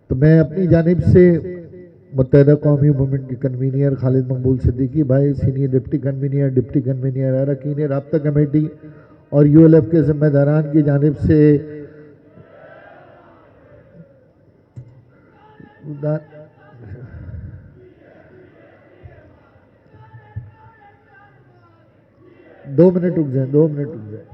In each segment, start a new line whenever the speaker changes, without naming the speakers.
تو میں اپنی جانب سے متحدہ قومی موومنٹ کے کنوینئر خالد مقبول صدیقی بھائی، سینئر ڈپٹی کنوینئر اراکین رابطہ کمیٹی اور یو ایل ایف کے ذمہ داران کی جانب سے 2 منٹ رک جائیں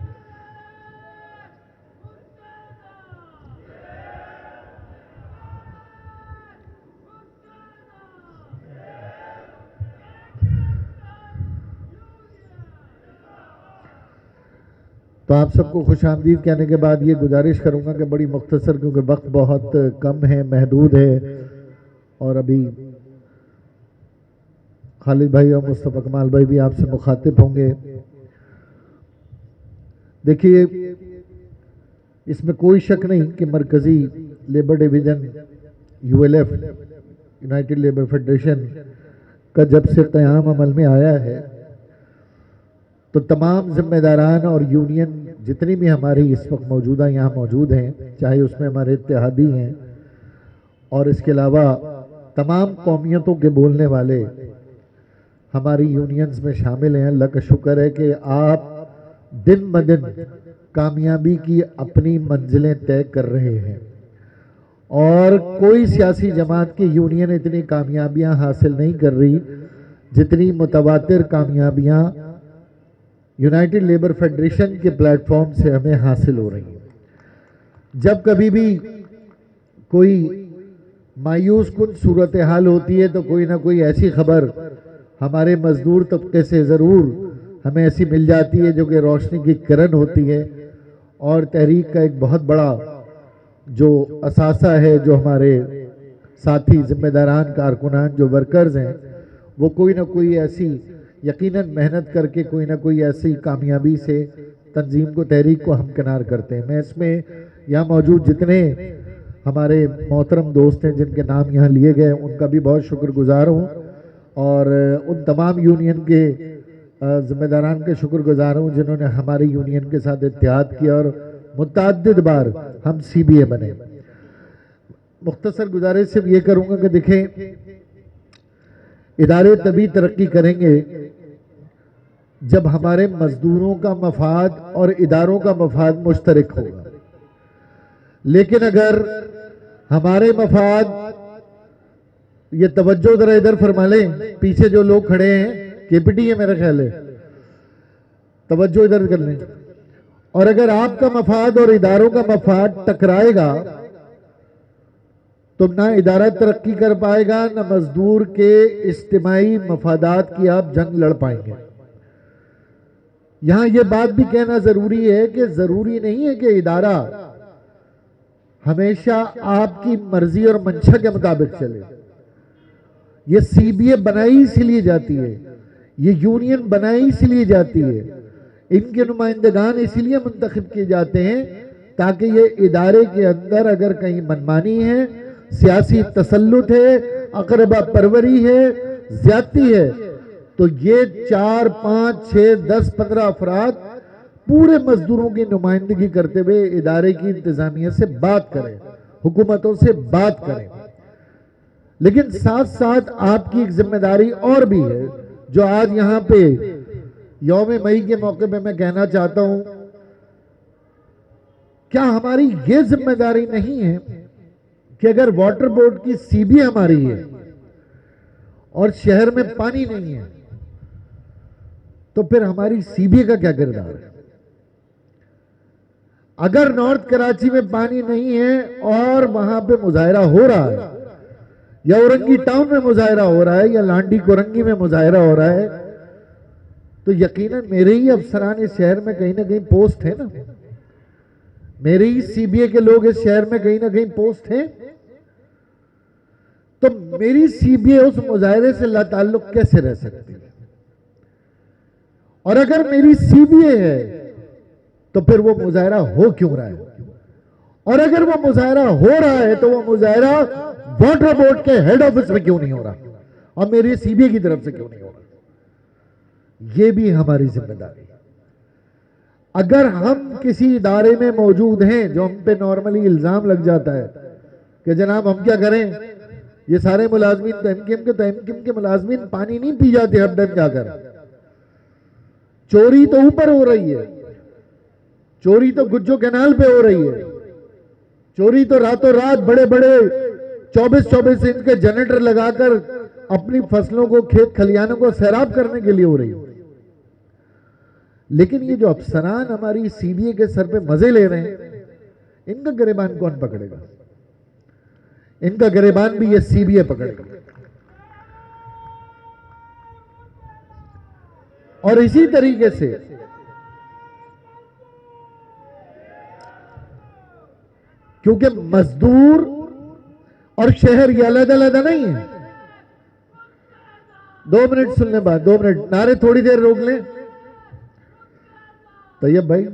تو آپ سب کو خوش آمدید کہنے کے بعد یہ گزارش کروں گا کہ بڑی مختصر، کیونکہ وقت بہت کم ہے، محدود ہے، اور ابھی خالد بھائی اور مصطفیٰ کمال بھائی بھی آپ سے مخاطب ہوں گے۔ دیکھیے، اس میں کوئی شک نہیں کہ مرکزی labour division U L F United Labour Federation کا جب سے قیام عمل میں آیا ہے تو تمام ذمہ داران اور یونین جتنی بھی ہماری اس وقت موجودہ یہاں موجود ہیں، چاہے اس میں ہمارے اتحادی ہیں اور اس کے علاوہ تمام قومیتوں کے بولنے والے ہماری یونینز میں شامل ہیں۔ اللہ کا شکر ہے کہ آپ دن بدن کامیابی کی اپنی منزلیں طے کر رہے ہیں، اور کوئی سیاسی جماعت کی یونین اتنی کامیابیاں حاصل نہیں کر رہی جتنی متواتر کامیابیاں یونائٹڈ لیبر فیڈریشن کے پلیٹ فارم سے ہمیں حاصل ہو رہی ہیں۔ جب کبھی بھی کوئی مایوس کن صورتحال ہوتی ہے تو کوئی نہ کوئی ایسی خبر ہمارے مزدور طبقے سے ضرور ہمیں ایسی مل جاتی ہے جو کہ روشنی کی کرن ہوتی ہے، اور تحریک کا ایک بہت بڑا جو اثاثہ ہے، جو ہمارے ساتھی ذمہ داران کارکنان جو ورکرز ہیں، وہ کوئی نہ کوئی ایسی یقیناً محنت کر کے کوئی نہ کوئی ایسی کامیابی سے تنظیم کو، تحریک کو ہمکنار کرتے ہیں۔ میں اس میں یہاں موجود جتنے ہمارے محترم دوست ہیں جن کے نام یہاں لیے گئے ان کا بھی بہت شکر گزار ہوں، اور ان تمام یونین کے ذمہ داران کے شکر گزار ہوں جنہوں نے ہماری یونین کے ساتھ اتحاد کیا اور متعدد بار ہم سی بی اے بنے۔ مختصر گزارش صرف یہ کروں گا کہ دیکھیں، ادارے تبھی ترقی کریں گے جب ہمارے مزدوروں کا مفاد اور اداروں کا مفاد مشترک ہوگا، لیکن اگر ہمارے مفاد، یہ توجہ ذرا ادھر فرما لیں، پیچھے جو لوگ کھڑے ہیں کے پی ٹی ہے میرا خیال ہے، توجہ ادھر کر لیں، اور اگر آپ کا مفاد اور اداروں کا مفاد ٹکرائے گا تو نہ ادارہ ترقی کر پائے گا، نہ مزدور کے اجتماعی مفادات کی آپ جنگ لڑ پائیں گے۔ یہاں یہ بات بھی کہنا ضروری ہے کہ ضروری نہیں ہے کہ ادارہ ہمیشہ آپ کی مرضی اور منشا کے مطابق چلے۔ یہ سی بی اے بنائی اسی لیے جاتی ہے، یہ یونین بنائی اسی لیے جاتی ہے، ان کے نمائندگان اسی لیے منتخب کیے جاتے ہیں تاکہ یہ ادارے کے اندر اگر کہیں منمانی ہے، سیاسی تسلط ہے، اقربا پروری ہے، زیادتی ہے، تو یہ 4 5 6 10 15 افراد پورے مزدوروں کی نمائندگی کرتے ہوئے ادارے کی انتظامیہ سے بات کریں، حکومتوں سے بات کریں۔ لیکن ساتھ ساتھ آپ کی ایک ذمہ داری اور بھی ہے جو آج یہاں پہ یوم مئی کے موقع پہ میں کہنا چاہتا ہوں، کیا ہماری یہ ذمہ داری نہیں ہے کہ اگر واٹر بورڈ کی سی بی ہماری ہے اور شہر میں پانی نہیں ہے تو پھر ہماری سی بی کا کیا کردار ہے؟ اگر نارتھ کراچی میں پانی نہیں ہے اور وہاں پہ مظاہرہ ہو رہا ہے، یا اورنگی ٹاؤن میں مظاہرہ ہو رہا ہے، یا لانڈی کورنگی میں مظاہرہ ہو رہا ہے، تو یقیناً میرے ہی افسران اس شہر میں کہیں نہ کہیں پوسٹ ہے نا، میرے ہی سی بی اے کے لوگ اس شہر میں کہیں نہ کہیں پوسٹ ہیں، تو میری سی بی اے اس مظاہرے سے لا تعلق کیسے رہ سکتی ہے؟ اور اگر میری سی بی اے ہے تو پھر وہ مظاہرہ ہو کیوں رہا ہے؟ اور اگر وہ مظاہرہ ہو رہا ہے تو وہ مظاہرہ واٹر بورڈ کے ہیڈ آفس میں کیوں نہیں ہو رہا، اور میری سی بی اے کی طرف سے کیوں نہیں ہو رہا؟ یہ بھی ہماری ذمہ داری ہے۔ اگر ہم کسی ادارے میں موجود ہیں جو ہم پہ نارملی الزام لگ جاتا ہے کہ جناب ہم کیا کریں، یہ سارے ملازمین تو ایم کیو ایم کے ملازمین پانی نہیں پی جاتے ہر ٹائم جا کر. چوری تو اوپر ہو رہی ہے، چوری تو گجو کینال پہ ہو رہی ہے، چوری تو راتوں رات بڑے بڑے 24 انچ کے جنریٹر لگا کر اپنی فصلوں کو، کھیت کھلیانوں کو سیراب کرنے کے لیے ہو رہی ہے. لیکن یہ جو افسران ہماری سی بی اے کے سر پہ مزے لے رہے ہیں، ان کا گریبان کون پکڑے گا؟ ان کا گریبان بھی یہ سی بی اے پکڑے گا. اور اسی طریقے سے کیونکہ مزدور اور شہر یہ علیحدہ علیحدہ نہیں ہے. 2 منٹ سن لیں بات، 2 منٹ نعرے تھوڑی دیر روک لیں. طیب بھائی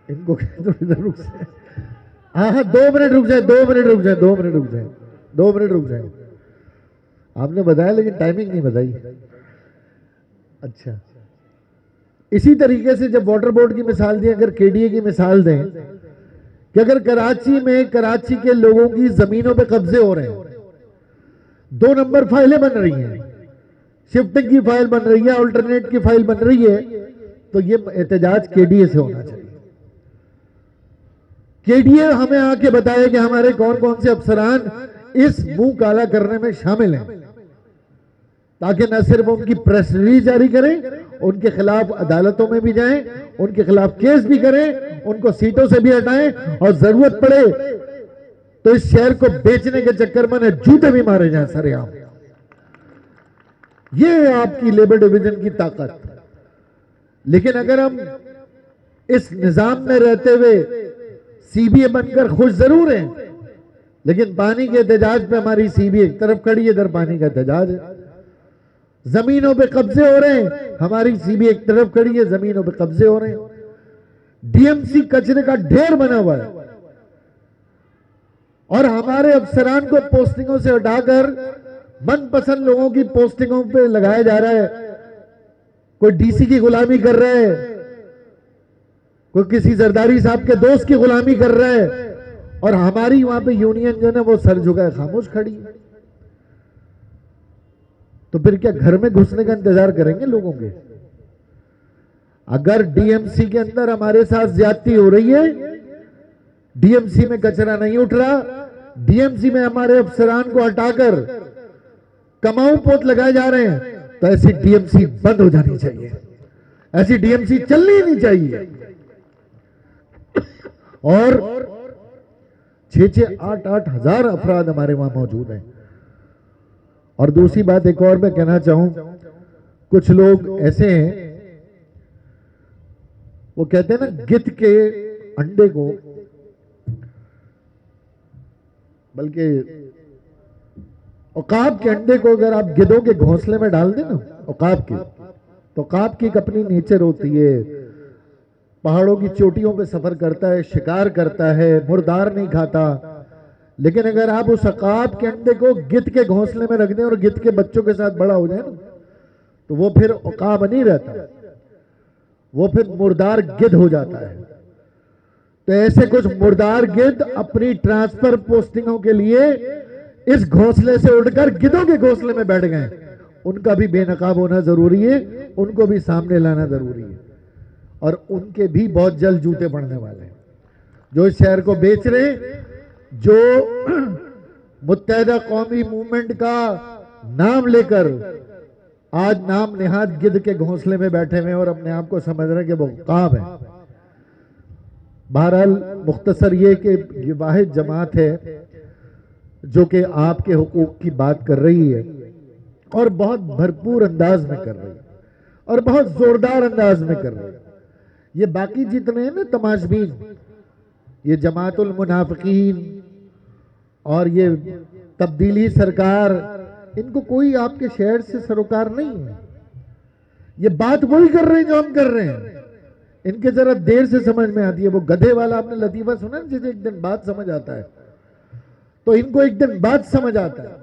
ان کو تھوڑی دیر رک جائیں. ہاں 2 منٹ رک جائیں، 2 منٹ رک جائیں، 2 منٹ رک جائیں، 2 منٹ رک جائیں. آپ نے بتایا لیکن ٹائمنگ نہیں بتائی. اچھا، اسی طریقے سے جب واٹر بورڈ کی مثال دیں، اگر کے ڈی اے کی مثال دیں کہ اگر کراچی میں کراچی کے لوگوں کی زمینوں پہ قبضے ہو رہے ہیں، 2 نمبر فائلیں بن رہی ہیں، شفٹنگ کی فائل بن رہی ہے، آلٹرنیٹ کی فائل بن رہی ہے، تو یہ احتجاج کے ڈی اے سے ہونا چاہیے. کے ڈی اے ہمیں آ کے بتائے کہ ہمارے کون کون سے افسران اس منہ کالا کرنے میں شامل ہیں، تاکہ نہ صرف ان کی پریس ریلیز جاری کریں، ان کے خلاف عدالتوں میں بھی جائیں، ان کے خلاف کیس بھی کریں، ان کو سیٹوں سے بھی ہٹائیں، اور ضرورت پڑے تو اس شہر کو بیچنے کے چکر میں جوتے بھی مارے جائیں سر عام. یہ ہے آپ کی لیبر ڈویژن کی طاقت. لیکن اگر ہم اس نظام میں رہتے ہوئے سی بی اے بن کر خوش ضرور ہیں، لیکن پانی کے احتجاج پہ ہماری سی بی اے ایک طرف کھڑی ہے، ادھر پانی کا احتجاج ہے. زمینوں پہ قبضے ہو رہے ہیں، ہماری سی بی اے ایک طرف کھڑی ہے، زمینوں پہ قبضے ہو رہے ہیں. ڈی ایم سی کچرے کا ڈھیر بنا ہوا ہے، اور ہمارے افسران کو پوسٹنگوں سے ہٹا کر من پسند لوگوں کی پوسٹنگوں پہ لگایا جا رہا ہے. کوئی ڈی سی کی غلامی کر رہا ہے، کوئی کسی زرداری صاحب کے دوست کی غلامی کر رہا ہے، اور ہماری وہاں پہ یونین جو ہے نا وہ سر جھکائے خاموش کھڑی ہے. تو پھر کیا گھر میں گھسنے کا انتظار کریں گے لوگوں کے؟ اگر ڈی ایم سی کے اندر ہمارے ساتھ زیادتی ہو رہی ہے، ڈی ایم سی میں کچرا نہیں اٹھ رہا، ڈی ایم سی میں ہمارے افسران کو ہٹا کر کماؤں پوت لگائے جا رہے ہیں، تو ایسی ڈی ایم سی بند ہو جانی چاہیے، ایسی ڈی ایم سی چلنی نہیں چاہیے. اور 6-8 ہزار افراد ہمارے وہاں موجود ہیں. اور دوسری بات ایک اور میں کہنا چاہوں، کچھ لوگ ایسے ہیں وہ کہتے ہیں نا گدھ کے انڈے کو، بلکہ عقاب کے انڈے کو اگر آپ گدھوں کے گھونسلے میں ڈال دیں نا عقاب کے، تو عقاب کی ایک اپنی نیچر ہوتی ہے، پہاڑوں کی چوٹیوں پہ سفر کرتا ہے، شکار کرتا ہے، مردار نہیں کھاتا. لیکن اگر آپ اس عقاب کے انڈے کو گدھ کے گھونسلے میں رکھ دیں اور گدھ کے بچوں کے ساتھ بڑا ہو جائے نا، تو وہ پھر عقاب نہیں رہتا، وہ پھر مردار گدھ ہو جاتا ہے. تو ایسے کچھ مردار گدھ اپنی ٹرانسفر پوسٹنگوں کے لیے اس گھونسلے سے اٹھ کر گدھوں کے گھونسلے میں بیٹھ گئے. ان کا بھی بے نقاب ہونا ضروری ہے، ان کو بھی سامنے لانا ضروری ہے، اور ان کے بھی بہت جلد جوتے پڑنے والے ہیں جو اس شہر کو بیچ رہے ہیں، جو متحدہ قومی موومنٹ کا نام لے کر آج نام نہاد گدھ کے گھونسلے میں بیٹھے ہوئے اور اپنے آپ کو سمجھ رہے ہیں کہ وہ عقاب ہیں. بہرحال مختصر یہ کہ یہ واحد جماعت ہے جو کہ آپ کے حقوق کی بات کر رہی ہے، اور بہت بھرپور انداز میں کر رہی ہے، اور بہت زوردار انداز میں کر رہی ہے. یہ باقی جتنے ہیں نا تماشبین، یہ جماعت المنافقین اور یہ تبدیلی سرکار، ان کو کوئی آپ کے شہر سے سروکار نہیں ہے. یہ بات وہی کر رہے ہیں جو ہم کر رہے ہیں، ان کے ذرا دیر سے سمجھ میں آتی ہے. وہ گدھے والا آپ نے لطیفہ سنا نا، جسے ایک دن بعد سمجھ آتا ہے، تو ان کو ایک دن بعد سمجھ آتا ہے.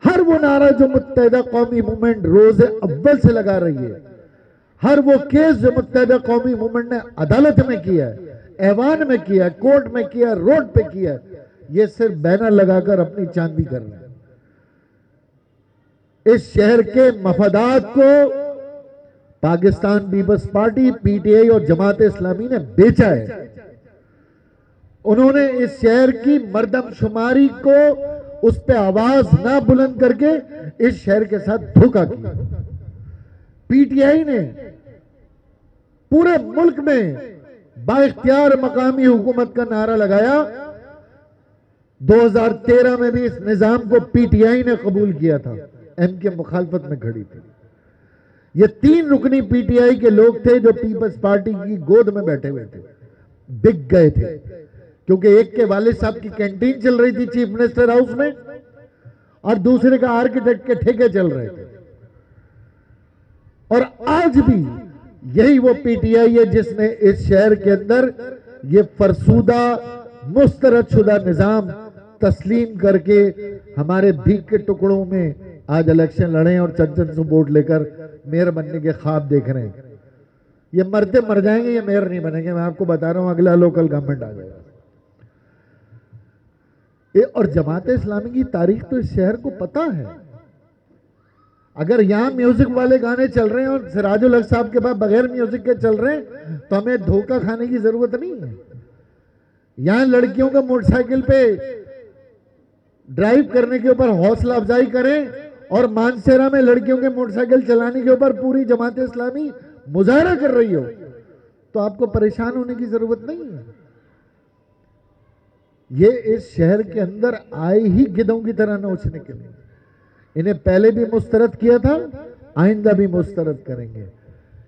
ہر وہ نعرہ جو متحدہ قومی موومنٹ روز اول سے لگا رہی ہے، ہر وہ کیس جو متحدہ قومی موومنٹ نے عدالت میں کیا ہے، ایوان میں کیا ہے, کورٹ میں کیا ہے, روڈ پہ کیا ہے. یہ صرف بینر لگا کر اپنی چاندی کر رہے ہیں. اس شہر کے مفادات کو Pakistan Peoples Party, P T I اور جماعت اسلامی نے بیچا ہے. انہوں نے اس شہر کی مردم شماری کو اس پہ آواز نہ بلند کر کے اس شہر کے ساتھ دھوکہ کیا. پی ٹی آئی نے پورے ملک میں با اختیار مقامی حکومت کا نعرہ لگایا. 2013 میں بھی اس نظام کو پی ٹی آئی نے قبول کیا تھا, ایم کے مخالفت میں کھڑی تھی. یہ 3 رکنی پی ٹی آئی کے لوگ تھے جو پیپلز پارٹی کی گود میں بیٹھے ہوئے تھے, بک گئے تھے کیونکہ ایک کے والد صاحب کی کینٹین چل رہی تھی چیف منسٹر ہاؤس میں, اور دوسرے کا آرکیٹیکٹ کے ٹھیکے چل رہے تھے. اور آج بھی یہی وہ پی ٹی آئی ہے جس نے اس شہر کے اندر یہ فرسودہ مسترد شدہ نظام تسلیم کر کے ہمارے بھیک کے ٹکڑوں میں آج الیکشن لڑے اور چند سو ووٹ لے کر میئر بننے کے خواب دیکھ رہے ہیں. یہ مرتے مر جائیں گے, یہ میئر نہیں بنیں گے. میں آپ کو بتا رہا ہوں اگلا لوکل گورنمنٹ آ جائے گا. اور جماعت اسلامی کی تاریخ تو اس شہر کو پتا ہے. اگر یہاں میوزک والے گانے چل رہے ہیں اور سراج الحق صاحب کے بعد بغیر میوزک کے چل رہے ہیں تو ہمیں دھوکہ کھانے کی ضرورت نہیں ہے. یہاں لڑکیوں کا موٹر سائیکل پہ ڈرائیو کرنے کے اوپر حوصلہ افزائی کریں اور مانسیرا میں لڑکیوں کے موٹر سائیکل چلانے کے اوپر پوری جماعت اسلامی مظاہرہ کر رہی ہو تو آپ کو پریشان ہونے کی ضرورت نہیں ہے. یہ اس شہر کے اندر آئے ہی گدھوں کی طرح نوچنے کے لیے. انہیں پہلے بھی مسترد کیا تھا, آئندہ بھی مسترد کریں گے.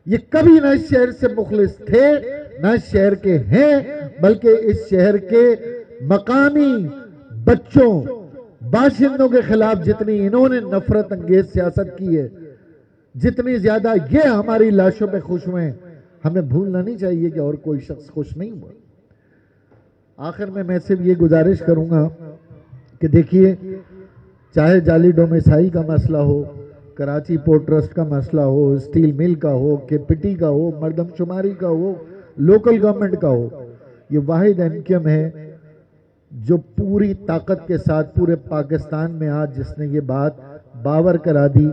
یہ کبھی نہ اس شہر سے مخلص تھے نہ اس شہر کے ہیں, بلکہ اس شہر کے مقامی بچوں باشندوں کے خلاف جتنی انہوں نے نفرت انگیز سیاست کی ہے, جتنی زیادہ یہ ہماری لاشوں پہ خوش ہوئے, ہمیں بھولنا نہیں چاہیے کہ اور کوئی شخص خوش نہیں ہوا. آخر میں صرف یہ گزارش کروں گا کہ دیکھیے, چاہے جعلی ڈومیسائی کا مسئلہ ہو, کراچی پورٹ ٹرسٹ کا مسئلہ ہو, اسٹیل مل کا ہو, کے پٹی کا ہو, مردم شماری کا ہو, لوکل گورنمنٹ کا ہو, یہ واحد انکم ہے جو پوری طاقت کے ساتھ پورے پاکستان میں آج جس نے یہ بات باور کرا دی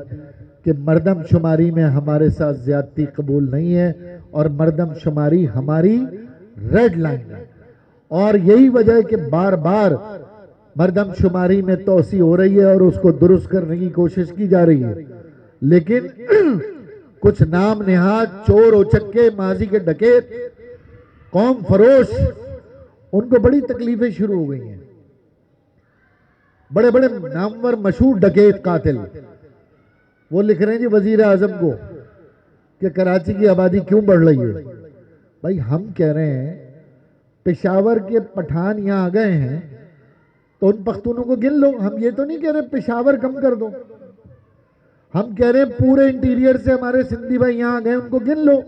کہ مردم شماری میں ہمارے ساتھ زیادتی قبول نہیں ہے اور مردم شماری ہماری ریڈ لائن ہے. اور یہی وجہ ہے کہ بار بار مردم شماری میں توسیع ہو رہی ہے اور اس کو درست کرنے کی کوشش کی جا رہی ہے, لیکن کچھ نام نہاد چور اچکے ماضی کے ڈکیت قوم فروش ان کو بڑی تکلیفیں شروع ہو گئی ہیں. بڑے بڑے نامور مشہور ڈکیت قاتل وہ لکھ رہے ہیں جی وزیر اعظم کو کہ کراچی کی آبادی کیوں بڑھ رہی ہے. بھائی ہم کہہ رہے ہیں پشاور کے پٹھان یہاں آ گئے ہیں تو ان پختونوں کو گن لو. ہم یہ تو نہیں کہہ رہے پشاور کم کر دو, ہم کہہ رہے ہیں پورے انٹیریئر سے ہمارے سندھی بھائی یہاں آ گئے ان کو گن لو.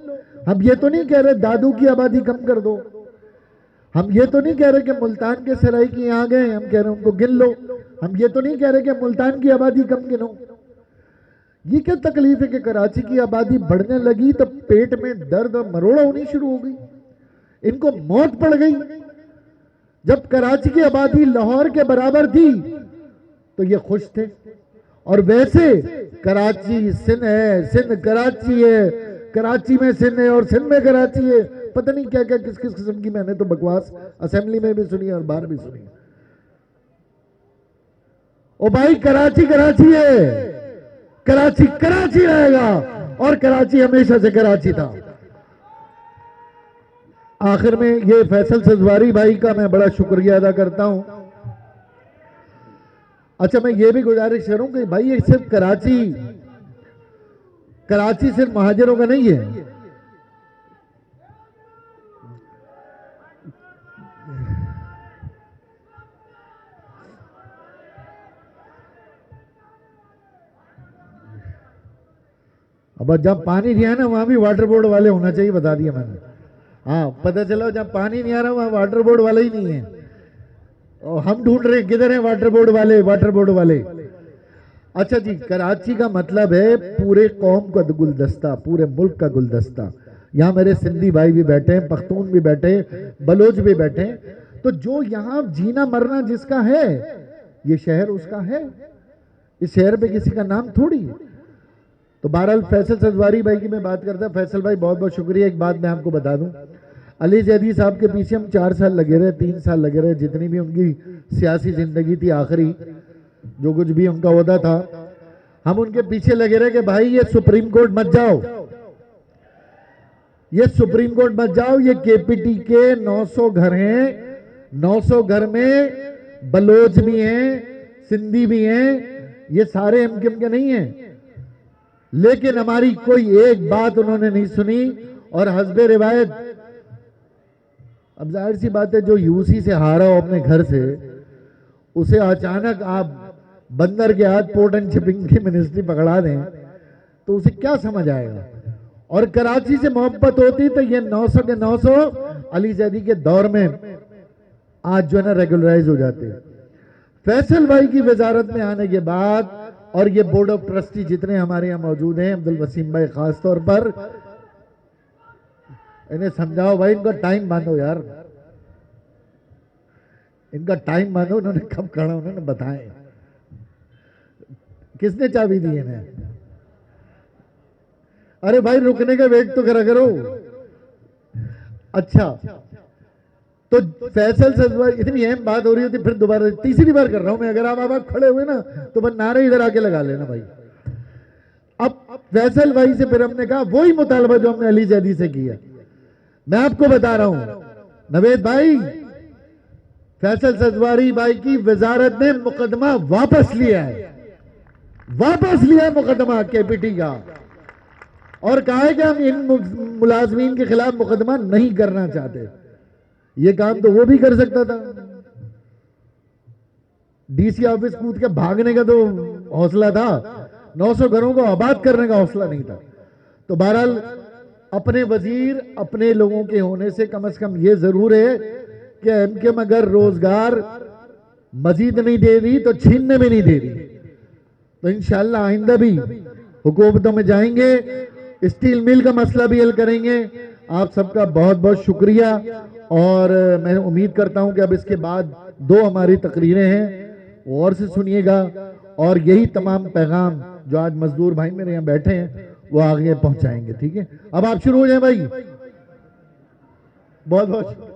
ہم یہ تو نہیں کہہ رہے دادو کی آبادی کم کر دو, ہم یہ تو نہیں کہہ رہے کہ ملتان کے سرائی کی یہاں گئے, ہم کہہ رہے ہیں ان کو گن لو. ہم یہ تو نہیں کہہ رہے کہ ملتان کی آبادی کم گنو. یہ کیا تکلیف ہے کہ کراچی کی آبادی بڑھنے لگی تو پیٹ میں درد اور مروڑا ہونی شروع ہو گئی, ان کو موت پڑ گئی. جب کراچی کی آبادی لاہور کے برابر تھی تو یہ خوش تھے, اور ویسے کراچی سندھ ہے, سندھ کراچی ہے, کراچی میں سندھ ہے اور سندھ میں کراچی ہے. پتہ نہیں کیا کیا کس کس قسم کی میں نے تو بکواس اسمبلی میں بھی سنی اور باہر بھی سنی. او بھائی کراچی کراچی ہے, کراچی کراچی رہے گا اور کراچی ہمیشہ سے کراچی تھا. آخر میں یہ فیصل سزواری بھائی کا میں بڑا شکریہ ادا کرتا ہوں. اچھا میں یہ بھی گزارش کروں کہ بھائی یہ صرف کراچی صرف مہاجروں کا نہیں ہے. اب جب پانی نہیں آیا نا وہاں بھی واٹر بورڈ والے ہونا چاہیے, بتا دیا میں نے. ہاں پتہ چلا جب پانی نہیں آ رہا وہاں واٹر بورڈ والے ہی نہیں ہیں, اور ہم ڈھونڈ رہے ہیں کدھر ہیں واٹر بورڈ والے, واٹر بورڈ والے. اچھا جی, کراچی کا مطلب ہے پورے قوم کا گلدستہ, پورے ملک کا گلدستہ. یہاں میرے سندھی بھائی بھی بیٹھے ہیں، پختون بھی بیٹھے، بلوچ بھی بیٹھے ہیں. تو جو یہاں جینا مرنا جس کا ہے یہ شہر اس کا ہے، اس شہر پہ کسی کا نام تھوڑی ہے. تو بہرحال فیصل سزواری بھائی کی میں بات کرتا ہوں. فیصل بھائی بہت بہت شکریہ. ایک بات میں آپ کو بتا دوں، علی زیدی صاحب کے پیچھے ہم 4 سال لگے رہے، 3 سال لگے رہے، جتنی بھی ان کی سیاسی زندگی تھی، آخری جو کچھ بھی ان کا عہدہ تھا، ہم ان کے پیچھے لگے رہے کہ بھائی یہ سپریم کورٹ مت جاؤ، یہ سپریم کورٹ مت جاؤ. یہ کے پی ٹی کے 900 گھر ہیں، 900 گھر میں بلوچ بھی ہیں، سندھی بھی ہیں، یہ سارے ایم کیو ایم کے نہیں ہیں. لیکن ہماری کوئی ایک بات انہوں نے نہیں سنی. اور حسب روایت اب ظاہر سی بات ہے جو یو سی سے ہارا ہو اپنے گھر سے، اسے اچانک آپ بندر کے ہاتھ پورٹ اینڈ شپنگ کی منسٹری پکڑا دیں تو اسے کیا سمجھ آئے گا. اور کراچی سے محبت ہوتی تو یہ 900 کے 900 علی زیدی کے دور میں آج جو ہے نا ریگولرائز ہو جاتے. فیصل بھائی کی وزارت میں آنے کے بعد اور یہ بورڈ آف ٹرسٹی جتنے ہمارے یہاں موجود ہیں، عبدالوسیم بھائی خاص طور پر، انہیں سمجھاؤ بھائی ان کا ٹائم باندھو یار، ان کا ٹائم باندھو. انہوں نے کب کھڑا انہوں نے بتائیں، کس نے چابی دی انہیں؟ ارے بھائی رکنے کا ویٹ تو کرا کرو. اچھا تو فیصل سزواری اتنی اہم بات ہو رہی ہوتی، پھر دوبارہ تیسری بار کر رہا ہوں میں، اگر آپ کھڑے ہوئے نا تو بس نعرے ادھر آ کے لگا لینا بھائی. اب فیصل بھائی سے پھر ہم نے کہا وہی مطالبہ جو ہم نے علی زیدی سے کیا. میں آپ کو بتا رہا ہوں نوید بھائی، فیصل سزواری بھائی کی وزارت نے مقدمہ واپس لیا ہے، واپس لیا ہے مقدمہ کے پی ٹی کا، اور کہا ہے کہ ہم ان ملازمین کے خلاف مقدمہ نہیں کرنا چاہتے. یہ کام تو وہ بھی کر سکتا تھا، ڈی سی آفس کود کے بھاگنے کا تو حوصلہ تھا، 900 گھروں کو آباد کرنے کا حوصلہ نہیں تھا. تو بہرحال اپنے وزیر اپنے لوگوں کے ہونے سے کم از کم یہ ضرور ہے کہ ایم کیو ایم اگر روزگار مزید نہیں دے رہی تو چھیننے میں نہیں دے رہی. تو انشاءاللہ آئندہ بھی حکومتوں میں جائیں گے، اسٹیل مل کا مسئلہ بھی حل کریں گے. آپ سب کا بہت بہت شکریہ. اور میں امید کرتا ہوں کہ اب اس کے بعد 2 ہماری تقریریں ہیں، غور سے سنیے گا، اور یہی تمام پیغام جو آج مزدور بھائی میرے یہاں بیٹھے ہیں وہ آگے پہنچائیں گے. ٹھیک ہے، اب آپ شروع ہو جائیں بھائی. بہت بہت